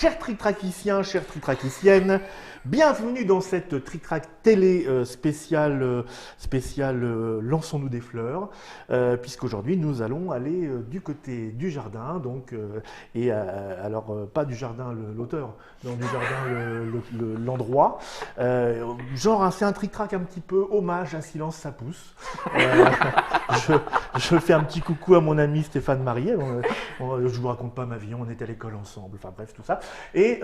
Chers tric-traciciens, chères tric-traciciennes, bienvenue dans cette tric-trac télé spéciale Lançons-nous des fleurs, puisqu'aujourd'hui nous allons aller du côté du jardin, pas du jardin l'auteur, non du jardin l'endroit. C'est un tric-trac un petit peu hommage à Silence ça pousse. Je fais un petit coucou à mon ami Stéphane Mariet. Je vous raconte pas ma vie, on est à l'école ensemble, enfin bref tout ça. Et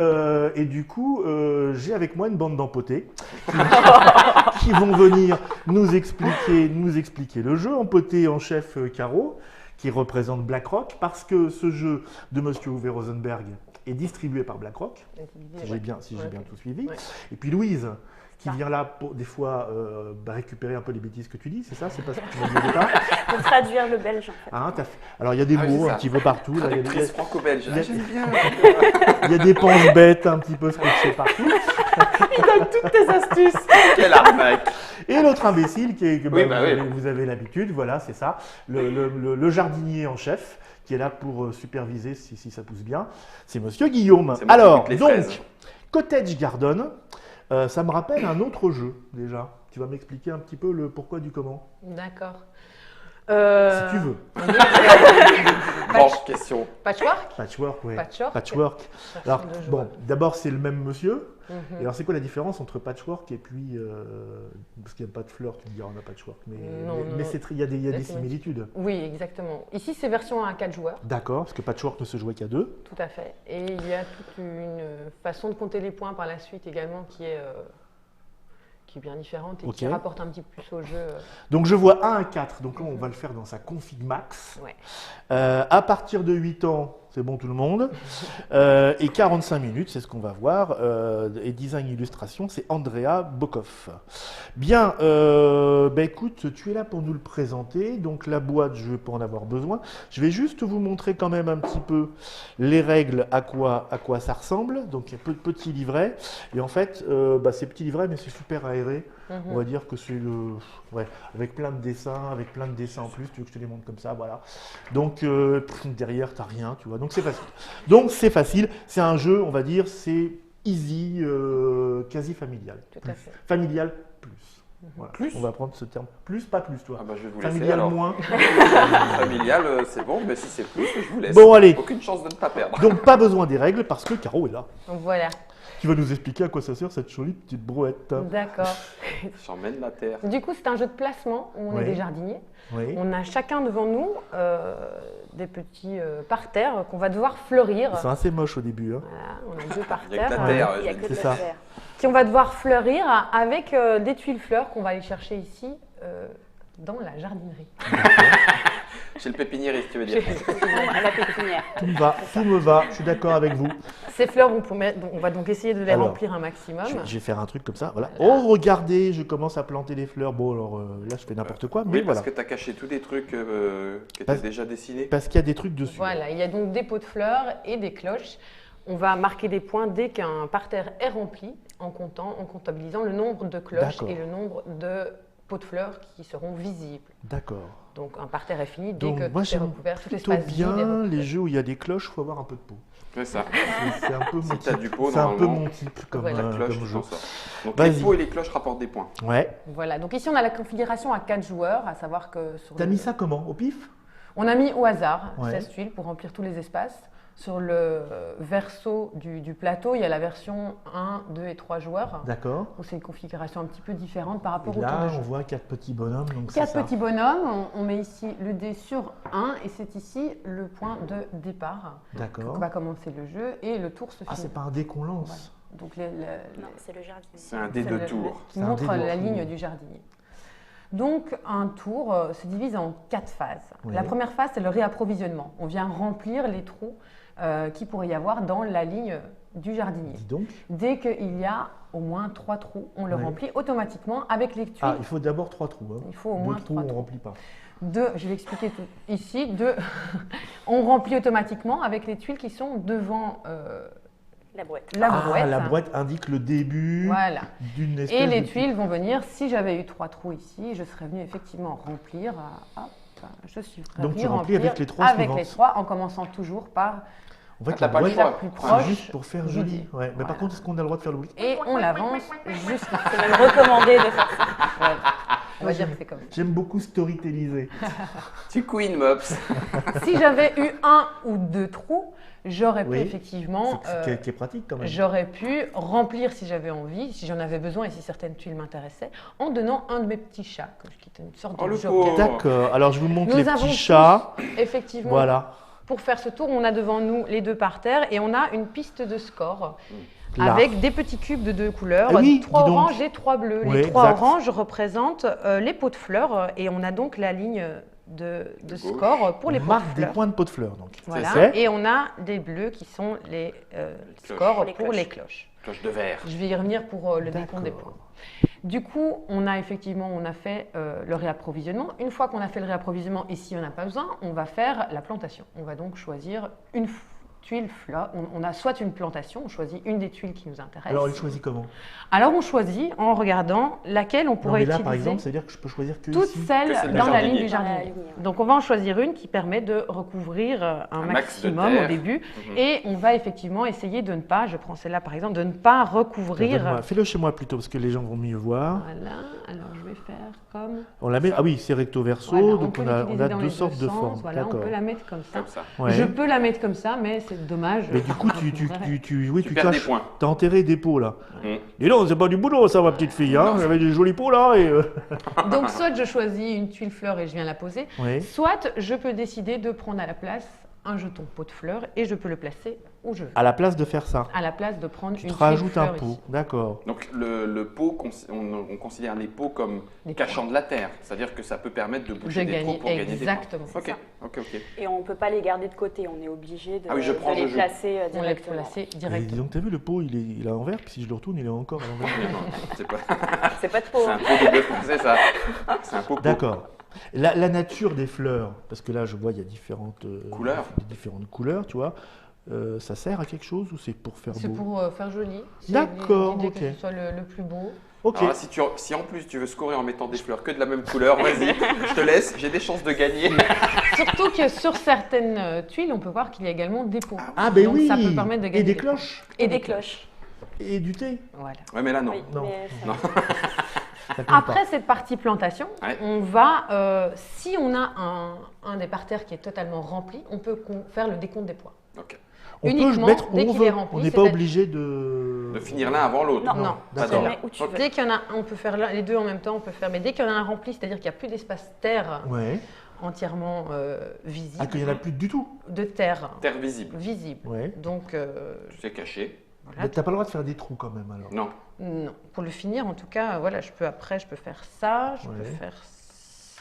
du coup, j'ai avec moi une bande d'empotés qui vont venir nous expliquer le jeu. Empoté en chef Caro, qui représente BlackRock, parce que ce jeu de Monsieur Uwe Rosenberg est distribué par BlackRock, si j'ai bien tout suivi. Ouais. Et puis Louise, qui vient là pour des fois récupérer un peu les bêtises que tu dis, c'est ça? C'est pas ce que tu m'as dit au départ? Pour traduire le belge en fait. Ah, alors il y a des mots un petit peu partout. Traductrice franco-belge, j'aime bien. Il y a des penses bêtes un petit peu scotchées partout. Il donne toutes tes astuces. Quelle arnaque! Et l'autre imbécile, oui. Vous avez l'habitude, voilà, c'est ça, le jardinier en chef, qui est là pour superviser si ça pousse bien, c'est Monsieur Guillaume. Alors, donc, Cottage Garden, ça me rappelle un autre jeu, déjà. Tu vas m'expliquer un petit peu le pourquoi du comment. D'accord. Si tu veux. Question. Patchwork? Patchwork, oui. Patchwork. Alors, bon, d'abord, c'est le même monsieur. Et alors, c'est quoi la différence entre patchwork et puis... parce qu'il n'y a pas de fleurs, tu me diras, on a patchwork. Mais il y a des similitudes. Oui, exactement. Ici, c'est version à 4 joueurs. D'accord, parce que patchwork ne se jouait qu'à 2. Tout à fait. Et il y a toute une façon de compter les points par la suite également qui est bien différente et qui rapporte un petit peu plus au jeu. Donc, je vois 1 à 4. Donc là, on va le faire dans sa config max. Ouais. À partir de 8 ans, c'est bon tout le monde. Et 45 minutes, c'est ce qu'on va voir. Et design illustration, c'est Andrea Bokov. Bien, écoute, tu es là pour nous le présenter. Donc la boîte, je ne vais pas en avoir besoin. Je vais juste vous montrer quand même un petit peu les règles, à quoi ça ressemble. Donc il y a petit livret. Et en fait, c'est petit livret, mais c'est super aéré. On va dire que c'est avec plein de dessins, en plus. Tu veux que je te les montre comme ça, voilà. Donc derrière, tu n'as rien, tu vois. Donc c'est facile. C'est un jeu, on va dire, c'est easy, quasi familial. Tout à fait. Familial plus. Voilà. Plus. On va prendre ce terme. Plus, pas plus, toi. Ah bah je vais vous familial laisser, alors. moins. Familial, c'est bon, mais si c'est plus, je vous laisse. Bon, allez. Aucune chance de ne pas perdre. Donc pas besoin des règles parce que Caro est là. Donc voilà. Qui va nous expliquer à quoi ça sert cette jolie petite brouette. D'accord. J'emmène la terre. Du coup, c'est un jeu de placement où on est des jardiniers. Oui. On a chacun devant nous des petits parterres qu'on va devoir fleurir. Ils sont assez moches au début. Hein. Voilà, on a 2 parterres. Il y a que la terre. Il y a que de c'est la ça. terre. Qu'on va devoir fleurir avec des tuiles fleurs qu'on va aller chercher ici dans la jardinerie. Chez le pépiniériste, tu veux dire. À la pépinière. Tout me va, je suis d'accord avec vous. Ces fleurs, on va donc essayer de les remplir un maximum. Je vais faire un truc comme ça. Voilà. Oh, regardez, je commence à planter les fleurs. Bon, alors là, je fais n'importe quoi. Mais oui, parce voilà. que tu as caché tous des trucs que tu as déjà dessinés. Parce qu'il y a des trucs dessus. Voilà, il y a donc des pots de fleurs et des cloches. On va marquer des points dès qu'un parterre est rempli en comptabilisant le nombre de cloches et le nombre de pots de fleurs qui seront visibles. D'accord. Donc un parterre est fini dès Donc, que moi, tout est recouvert, tout plutôt l'espace vide est bien recouvert. les jeux où il y a des cloches, il faut avoir un peu de peau. C'est ça. C'est un peu mon Si tu as du pot, c'est un peu normalement, mon type comme, Ouais, la cloche, comme tu jeu. t'en sors. Donc Vas-y. les pots et les cloches rapportent des points. Ouais. Voilà, donc ici on a la configuration à 4 joueurs, à savoir que sur T'as mis ça comment? Au pif? On a mis au hasard 16 Ouais. tuiles pour remplir tous les espaces. Sur le verso du plateau, il y a la version 1, 2 et 3 joueurs. D'accord. Donc c'est une configuration un petit peu différente par rapport Et au tour là, de jeu. on voit 4 petits bonhommes. Donc 4 c'est ça. petits bonhommes, on met ici le dé sur 1 et c'est ici le point de départ. D'accord. On va commencer le jeu et le tour se finit. Ah, c'est pas un dé qu'on lance. Voilà. Donc Non, c'est le jardin. C'est un dé de tour. Qui C'est un montre dé de la tour. ligne du jardinier. Donc un tour se divise en 4 phases. Oui. La première phase, c'est le réapprovisionnement. On vient remplir les trous qu'il pourrait y avoir dans la ligne du jardinier. Dis donc. Dès qu'il y a au moins 3 trous, on le Oui. remplit automatiquement avec les tuiles. Ah, il faut d'abord 3 trous. Hein. Il faut au 2 moins trous, 3 on ne trous. remplit pas. 2, je vais expliquer tout ici. 2, on remplit automatiquement avec les tuiles qui sont devant La boîte. la brouette. La boîte indique le début Voilà. d'une espèce Et les de... tuiles vont venir, si j'avais eu 3 trous ici, je serais venue effectivement remplir. Je suis Donc tu venue remplis remplir avec les 3 avec suivantes. les 3, en commençant toujours par En fait, t'as pas le brouette, choix. plus c'est proche, juste pour faire du joli. dé. Ouais. Mais Voilà. par contre, est-ce qu'on a le droit de faire le bruit? Et on l'avance jusqu'à. C'est même recommandé de faire ça. Voilà. On va dire que c'est comme ça. J'aime beaucoup storytelliser. Tu queen, Mops. Si j'avais eu un ou deux trous, j'aurais pu Oui. effectivement. Qui est pratique quand même. J'aurais pu remplir si j'avais envie, si j'en avais besoin et si certaines tuiles m'intéressaient, en donnant un de mes petits chats, qui était une sorte Oh, de le joker. pauvre. D'accord. Alors, je vous montre Nous les avons petits chats. Effectivement, Voilà. pour faire ce tour, on a devant nous les deux par terre et on a une piste de score Là. avec des petits cubes de deux couleurs, Ah oui, 3 dis donc. oranges et 3 bleus. Oui, Les 3 exact. oranges représentent les pots de fleurs et on a donc la ligne de gauche. score pour les On pots de marque des fleurs. points de pot de fleurs. Donc. Voilà. C'est Et on a des bleus qui sont les cloches. scores Les pour cloches. les cloches. Cloche de verre. Je vais y revenir pour le décompte des D'accord. points. Du coup, on a fait le réapprovisionnement. Une fois qu'on a fait le réapprovisionnement, et si on n'a pas besoin, on va faire la plantation. On va donc choisir une tuile fleur. On a soit une plantation, on choisit une des tuiles qui nous intéresse. Alors, il choisit comment? Alors, on choisit en regardant laquelle on Non, pourrait mais là, utiliser par exemple, ça veut dire que je peux choisir que toutes ici. celles Que celles du dans la jardinier. ligne du Dans la jardinier. ligne, ouais. Donc, on va en choisir une qui permet de recouvrir un max de maximum terre. au début. Mhm. Et on va effectivement essayer de ne pas, je prends celle-là par exemple, de ne pas recouvrir. Donne-moi. Fais-le chez moi plutôt, parce que les gens vont mieux voir. Voilà, alors je vais faire comme. On la met. Ah oui, c'est recto verso, Voilà, donc peut on a l'utiliser dans deux les sortes de sens, formes. Voilà, on D'accord. peut la mettre comme ça. Comme ça. Ouais. Je peux la mettre comme ça, mais c'est dommage. Mais du coup, oui, Tu tu perds des caches. points. T'as enterré des pots là. Mm. Et non, c'est pas du boulot ça, ma petite fille. Hein. J'avais des jolis pots là. Et Donc, soit je choisis une tuile fleur et je viens la poser, Oui. soit je peux décider de prendre à la place un jeton pot de fleurs et je peux le placer où je veux. À la place de faire ça, À la place de prendre tu une te tuile rajoutes un fleur pot. ici. D'accord. Donc le pot, on considère les pots comme Les cachant de la terre. C'est-à-dire que ça peut permettre de boucher De des trous gagner, pour gagner des points. exactement. Ok, ok. Et on ne peut pas les garder de côté, on est obligé de, Ah oui, je prends, de les je joue. placer On les directement. placer Et dis directement. donc, t'as vu le pot, il est à l'envers, puis si je le retourne, il est encore à l'envers. C'est pas... C'est pas de pot. C'est un pot double, c'est ça. C'est un pot pot. D'accord. La nature des fleurs, parce que là, je vois, il y a différentes Couleurs. différentes couleurs, tu vois. Ça sert à quelque chose ou c'est pour faire C'est beau? pour faire joli. C'est D'accord, l'idée ok. que ce soit le plus beau. Ok. Alors là, si en plus tu veux scorer en mettant des fleurs que de la même couleur, vas-y, je te laisse, j'ai des chances de gagner. Surtout que sur certaines tuiles, on peut voir qu'il y a également des pots. Ah ben Donc oui. ça peut permettre de gagner Et des points. cloches. Et Et des des cloches. cloches. Et du thé. Voilà. Ouais, mais là non. Oui, Non. mais ça- Non. Ça compte Après pas. cette partie plantation, Ouais. on va, si on a un des parterres qui est totalement rempli, on peut faire le décompte des points. Ok. On peut uniquement mettre où dès on qu'il est veut. rempli, On n'est pas c'est-à-dire- obligé de. De finir l'un avant l'autre. Non, Non, Pas d'accord. dans- Mais où tu veux. Dès qu'il y en a, on peut faire les deux en même temps, on peut faire. Mais dès qu'il y en a un rempli, c'est-à-dire qu'il n'y a plus d'espace terre Ouais. entièrement visible, Ah, qu'il n'y en a plus du tout. de terre Terre visible. visible. Ouais. Donc Tu t'es caché. voilà. Mais t'as pas le droit de faire des trous quand même alors. Non. Non, pour le finir, en tout cas, voilà, je peux faire ça, je Ouais. peux faire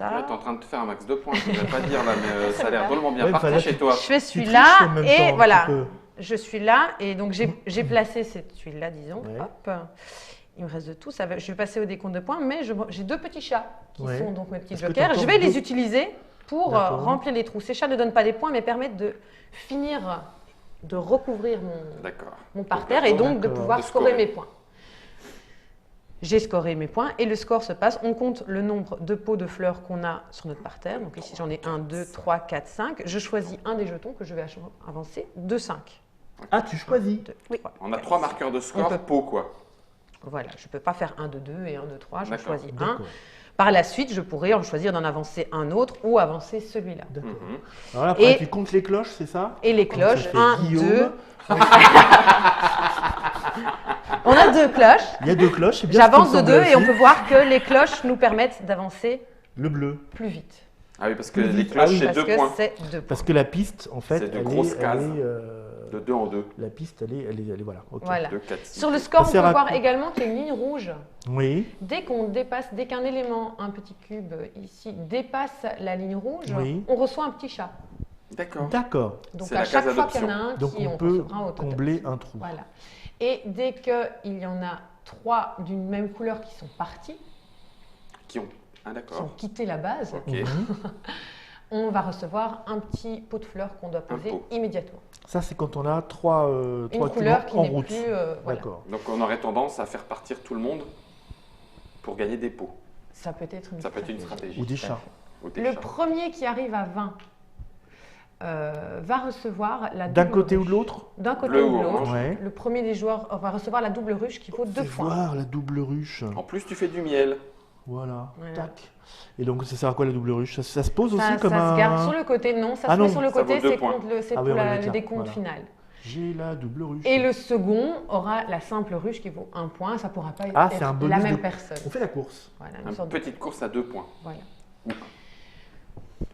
Là, ça. t'es en train de te faire un max de points, je ne vais pas dire là, mais ça a l'air drôlement bien Ouais, parti enfin, là, chez tu- toi. Je fais Tu celui-là triches en même temps, un et petit voilà, peu. je suis là et donc j'ai placé cette tuile-là, disons. Ouais. Hop. Il me reste de tout. Je vais passer au décompte de points, mais j'ai deux petits chats qui Ouais. sont donc mes petits Est-ce que jokers. t'entends Je vais les deux- utiliser pour D'accord. remplir les trous. Ces chats ne donnent pas des points, mais permettent de finir, de recouvrir D'accord. mon parterre et donc de D'accord. pouvoir De scorer scorer. mes points. J'ai scoré mes points et le score se passe. On compte le nombre de pots de fleurs qu'on a sur notre parterre. Donc ici, j'en ai 1, 2, 3, 4, 5. Je choisis un des jetons que je vais avancer de 5. Ah, tu choisis. On a 3 marqueurs de score, On peut- pot quoi. Voilà, je ne peux pas faire 1 de 2 et 1 de 3. Je D'accord. choisis un. D'accord. Par la suite, je pourrais en choisir d'en avancer un autre ou avancer celui-là. D'accord. Mhm. Alors là, après, Et- tu comptes les cloches, c'est ça? Et les Comme ça cloches, fait 1, Guillaume. 2. On a 2 cloches. Il y a 2 cloches. c'est bien ce qui me J'avance de semblait 2 et on aussi. peut voir que les cloches nous permettent d'avancer Le bleu. plus vite. Ah oui, parce que Plus les vite. cloches, Ah oui. c'est Parce 2 que points. c'est 2 points. Parce que la piste, en fait, C'est de elle grosses est, cases. elle est, De 2 en 2. la piste, elle est voilà. Ok. Voilà. De 4, 6. Sur le score, Ça on sert peut à voir quoi également qu'il y a une ligne rouge. Oui. Dès qu'un élément, un petit cube ici, dépasse la ligne rouge, Oui. on reçoit un petit chat. D'accord. D'accord. Donc C'est à la chaque case fois qu'il y en a un, Donc qui, on peut recevra un au total. combler un trou. Voilà. Et dès qu'il y en a 3 d'une même couleur qui sont partis, Qui ont. Ah qui ont d'accord. quitté la base, Ok. Mhm. on va recevoir un petit pot de fleurs qu'on doit poser pot. immédiatement. Ça, c'est quand on a trois Une cubes couleur qui en n'est route. plus... voilà. D'accord. Donc on aurait tendance à faire partir tout le monde pour gagner des pots. Ça peut être une Ça peut être une stratégie. stratégie. Ou des chats. Ou des Le chats. premier qui arrive à 20 va recevoir la double D'un côté ruche. ou de l'autre? D'un côté Bleu ou ou de l'autre. orange. Ouais. Le premier des joueurs va recevoir la double ruche qui vaut 2 Fais points. voir la double ruche. En plus, tu fais du miel. Voilà. Voilà. Tac. Et donc, ça sert à quoi la double ruche? Ça se pose aussi Ça, comme ça un... se garde sur le côté. Non, ça Ah se met non. sur le Ça côté, vaut 2 c'est points. c'est Ah oui, pour on l'a le déjà. décompte Voilà. final. J'ai la double ruche. Et le second aura la simple ruche qui vaut 1 point. Ça ne pourra pas Ah, c'est être un bonus la même de- personne. On fait la course. Voilà, Une une sorte de- petite course à 2 points. voilà.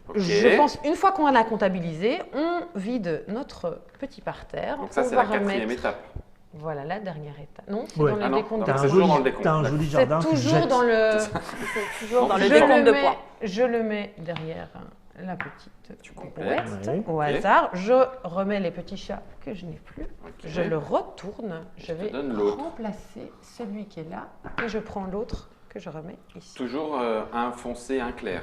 Ok. Je pense, une fois qu'on a comptabilisé, on vide notre petit parterre. Donc ça, On c'est va la 4e remettre- étape. Voilà la dernière étape. Non, c'est Ouais. dans le Ah non, décompte non, de T'as c'est un, toujours joli, dans le décompte. t'as un joli C'est jardin. tu toujours jettes. dans le. C'est toujours dans le Je décompte le de mets- points. Je le mets derrière la petite Tu complètes. brouette Ouais. au Ok. hasard. Je remets les petits chats que je n'ai plus. Ok. Je le retourne. Je vais donne l'autre. remplacer celui qui est là et je prends l'autre que je remets ici. Toujours un foncé, un clair.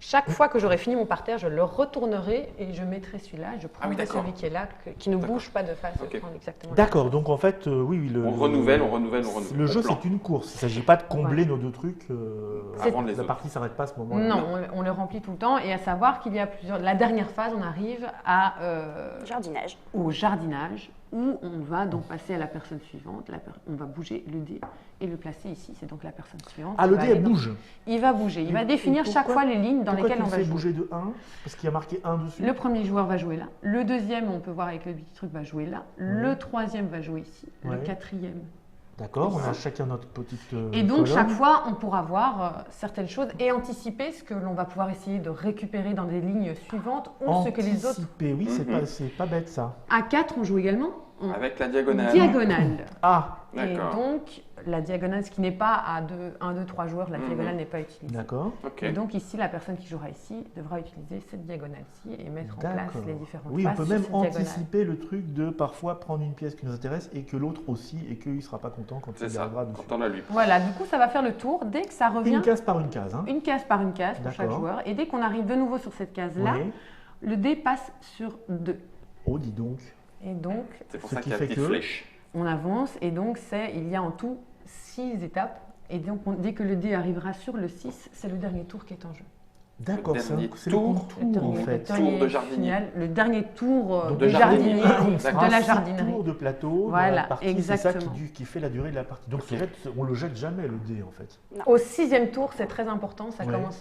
Chaque fois que j'aurai fini mon parterre, je le retournerai et je mettrai celui-là. Je Ah oui, prendrai d'accord. celui qui est là, qui ne D'accord. bouge pas de face. Ok. Je prends exactement. D'accord, donc en fait, oui, le, On renouvelle, on renouvelle, on Le renouvelle. jeu, On plante. c'est une course. Il ne s'agit pas de combler nos deux trucs. Avant les la autres. partie ne s'arrête pas à ce moment-là. Non, on le remplit tout le temps. Et à savoir qu'il y a plusieurs. La dernière phase, on arrive à, Jardinage. au jardinage où on va donc passer à la personne suivante. On va bouger le dé et le placer ici. C'est donc la personne suivante. Ah, qui le va dé, aller elle dans- bouge. Il va bouger. Il Et- va et définir chaque pourquoi- fois les lignes dans Pourquoi lesquelles tu on va fais jouer. bouger de 1? Parce qu'il y a marqué 1 dessus. Le premier joueur va jouer là. Le deuxième, on peut voir avec le petit truc, va jouer là. Le troisième va jouer ici. Le Ouais. quatrième. D'accord, on a chacun notre petite Et donc, colonne. chaque fois, on pourra voir certaines choses et anticiper ce que l'on va pouvoir essayer de récupérer dans des lignes suivantes ou ce que les autres. Anticiper, oui, Mhm. c'est pas bête ça. À 4, on joue également en Avec la diagonale. diagonale. Ah, Et D'accord. donc, la diagonale, ce qui n'est pas à 1, 2, 3 joueurs, la Mhm. diagonale n'est pas utilisée. d'accord. Ok. Et donc, ici, la personne qui jouera ici devra utiliser cette diagonale-ci et mettre en place D'accord. les différentes Oui, on faces peut sur même cette diagonale. anticiper le truc de parfois prendre une pièce qui nous intéresse et que l'autre aussi, et qu'il ne sera pas content quand C'est il ça, arrivera dessus. quand on a lui. Voilà, du coup, ça va faire le tour. Dès que ça revient, Une case par une case. Hein. une case par une case pour chaque D'accord. joueur. Et dès qu'on arrive de nouveau sur cette case-là, Oui. le dé passe sur 2. Oh, dis donc. Et donc, C'est pour Ce ça qui qu'il y a fait une petite que- flèche. on avance. Et donc, il y a en tout 6 étapes. Et donc, dès que le dé arrivera sur le 6, c'est le dernier tour qui est en jeu. D'accord, Le c'est dernier c'est le tour. contour en fait. Tour de jardinier. final, le dernier tour Donc, de de jardinier. jardinier, D'accord. de la Un jardinerie. tour de plateau, Voilà, de la partie, c'est ça exactement. qui fait la durée de la partie. Donc on le jette jamais le dé en fait. Au 6e tour, c'est très important. Ça Ouais. commence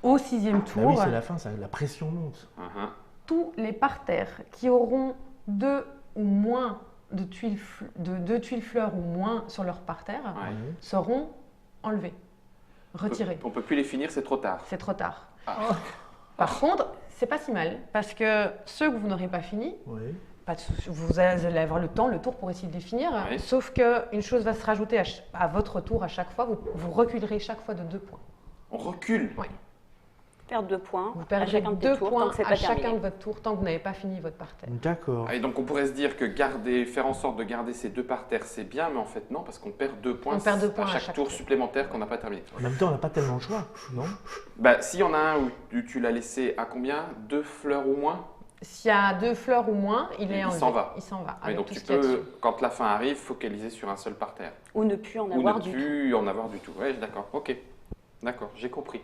au 6e Ah tour. oui, c'est la fin, la pression monte. Mhm. Tous les parterres qui auront 2 ou moins de tuiles, deux tuiles fleurs ou moins sur leur parterre Ouais. Ouais. seront enlevés, retirés. On peut plus les finir, c'est trop tard. C'est trop tard. Ah. Par contre, c'est pas si mal parce que ceux que vous n'aurez pas finis, Ouais. pas de souci, vous allez avoir le temps, le tour pour essayer de les finir. Oui. Sauf qu'une chose va se rajouter à votre tour à chaque fois. Vous reculerez chaque fois de 2 points. On recule. Perdre 2 points Vous à perdez chacun de tes 2 tours points tant que c'est à pas chacun terminé. de votre tour tant que vous n'avez pas fini votre parterre. D'accord. Ah, et donc on pourrait se dire que faire en sorte de garder ces 2 parterres, c'est bien, mais en fait non, parce qu'on perd 2 points, On perd 2 points à chaque tour tour. supplémentaire qu'on n'a pas terminé. En même temps, on n'a pas tellement le choix, non? Bah, s'il y en a un où tu l'as laissé à combien? 2 fleurs ou moins? S'il y a 2 fleurs ou moins, il est Il enlevé. s'en va. Il s'en va. Oui, avec donc tout tu ce qu'il y a peux, dessus. quand la fin arrive, focaliser sur un seul parterre. Ou ne plus en Ou avoir ne du tout. plus en avoir du tout. Oui, d'accord, ok. D'accord, j'ai compris.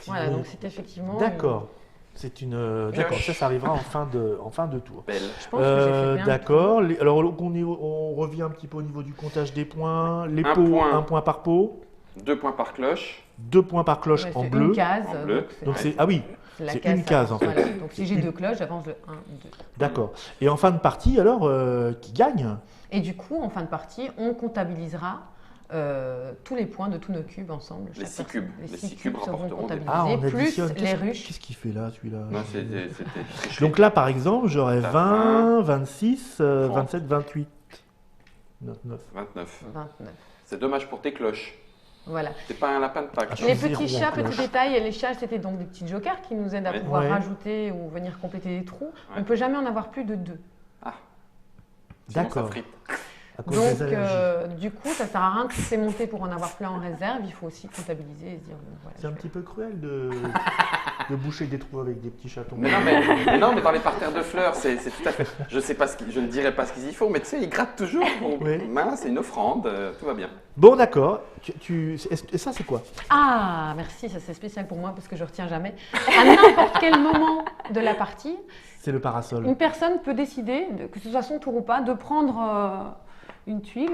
Voilà, Sinon- donc c'est effectivement. D'accord. C'est une. D'accord, Pioche. ça arrivera en fin de tour. Belle. Je pense que j'ai fait bien. D'accord. Alors on revient un petit peu au niveau du comptage des points. Les Un pots, point. 1 point par pot, 2 points par cloche. 2 points par cloche Ouais, en c'est bleu. Une case. En bleu. Donc Ouais. c'est ah oui, la c'est une case, en fait. voilà. Donc si j'ai Une- 2 cloches, j'avance le 1, 2. d'accord. Et en fin de partie, alors, qui gagne? Et du coup, en fin de partie, on comptabilisera tous les points de tous nos cubes ensemble. Les Chaque 6 personne. cubes. Les Les 6 6 cubes cubes seront rapporteront des comptabilisés, Ah, on plus additionne. les ruches. Qu'est-ce qu'il fait là, celui-là? Non, c'était triché. Donc là, par exemple, j'aurais T'as 20, 26, 30. 27, 28. 29. 29. 29. C'est dommage pour tes cloches. Voilà. T'es pas un lapin de Pâques. Ah, je Les suis petits zéro en chats, cloche. petit détail, les chats, c'était donc des petits jokers qui nous aident à Ouais. pouvoir Ouais. rajouter ou venir compléter des trous. Ouais. On ne peut jamais en avoir plus de 2. Sinon, ça D'accord. frite. À cause des allergies. Du coup, ça sert à rien de se monter pour en avoir plein en réserve. Il faut aussi comptabiliser et se dire, bon, voilà. C'est un petit peu cruel de boucher des trous avec des petits chatons. Mais non, mais dans les parterres de fleurs, c'est tout à fait. Je ne dirais pas ce qu'ils y font, mais tu sais, ils grattent toujours. Oui. C'est une offrande, tout va bien. Bon, d'accord. Et ça, c'est quoi? Ah, merci, ça c'est spécial pour moi parce que je retiens jamais. À n'importe quel moment de la partie, C'est le parasol. une personne peut décider, que ce soit son tour ou pas, de prendre une tuile,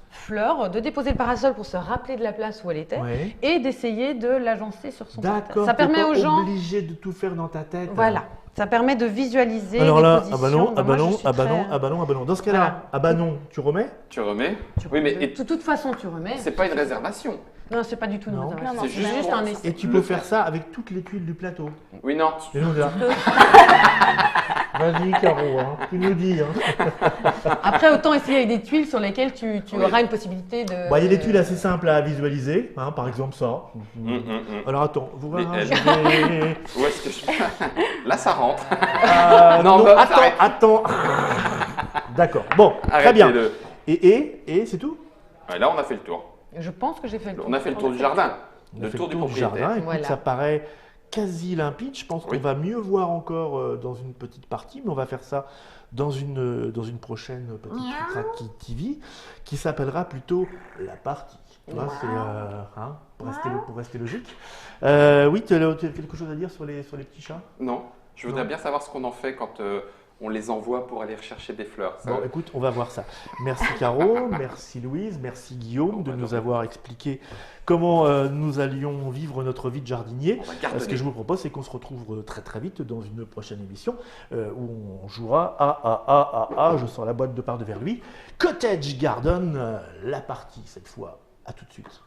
fleur, de déposer le parasol pour se rappeler de la place où elle était Ouais. et d'essayer de l'agencer sur son parasol. D'accord. Ça permet t'es pas aux gens, obligé de tout faire dans ta tête. voilà, ça permet de visualiser Alors les là, positions. ah bah non, Bah, ah bah moi, je non, suis ah bah très- non, ah bah non, ah bah non. Dans ce cas-là, Voilà. ah bah non, tu remets? Tu remets? tu Oui, mais remets. De toute façon, tu remets. c'est pas une réservation. Non, c'est pas du tout une Non. réservation. Non, C'est C'est juste juste pour- un essai. Et tu Le peux faire. faire ça avec toutes les tuiles du plateau. Oui, non. Et nous, là. Vas-y, Caro, hein, tu nous dis. Hein. Après, autant essayer avec des tuiles sur lesquelles tu Oui. auras une possibilité de. Bah, il y a des tuiles assez simples à visualiser, hein, par exemple ça. Alors attends, vous Mais verrez, elle- je vais- Où est-ce que je. Là, ça rentre. Non, Non, bah, attends, arrête. attends. D'accord, bon, très bien. Arrêtez-le. Et c'est tout? Ouais, là, on a fait le tour. Je pense que j'ai fait le tour. On a fait le tour du jardin. On a Le fait tour du propriétaire. jardin. Écoute, Voilà. ça paraît quasi limpide. Je pense Oui. qu'on va mieux voir encore dans une petite partie, mais on va faire ça dans une prochaine petite Cracky TV qui s'appellera plutôt la partie. Tu vois, c'est hein, pour rester logique. Oui, tu as quelque chose à dire sur les petits chats? Non. Je voudrais Non. bien savoir ce qu'on en fait quand on les envoie pour aller rechercher des fleurs. Ça- Bon, écoute, on va voir ça. Merci Caro, merci Louise, merci Guillaume de nous avoir expliqué comment nous allions vivre notre vie de jardinier. on va Ce garder. que je vous propose, c'est qu'on se retrouve très très vite dans une prochaine émission où on jouera à, je sors la boîte de part de vers lui, Cottage Garden, la partie cette fois. À tout de suite.